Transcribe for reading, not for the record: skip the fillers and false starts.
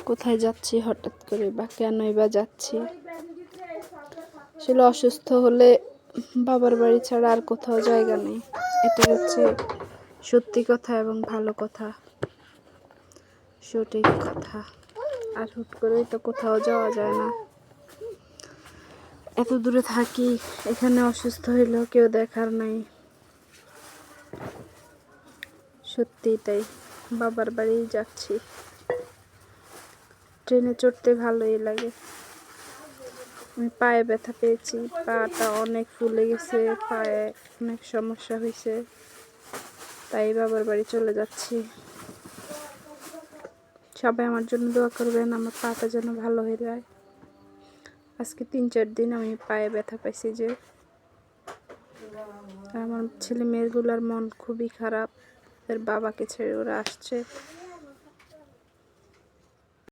কোথায় যাচ্ছি হঠাৎ করে, বা কেনই বা যাচ্ছি? আসলে অসুস্থ হলে বাবার বাড়ি ছাড়া আর কোথাও জায়গা নেই। এটা হচ্ছে সত্যি কথা এবং ভালো কথা, সঠিক কথা। আর হুট করেই তো কোথাও যাওয়া যায় না। এত দূরে থাকি, এখানে অসুস্থ হইলেও কেউ দেখার নাই। সত্যি তাই, বাবার বাড়ি যাচ্ছি। ট্রেনে চড়তে ভালোই লাগে। আমি পায়ে ব্যথা পেয়েছি, পাটা অনেক ফুলে গেছে, পায়ে অনেক সমস্যা হয়েছে, তাই বাবার বাড়ি চলে যাচ্ছি। সবাই আমার জন্য দোয়া করবেন, আমার পাটা যেন ভালো হয়ে যায়। আজকে 3-4 দিন আমি পায়ে ব্যথা পাইছি যে। আমার ছেলে মেয়েগুলোর মন খুবই খারাপ, এর বাবাকে ছেড়ে ওরা আসছে।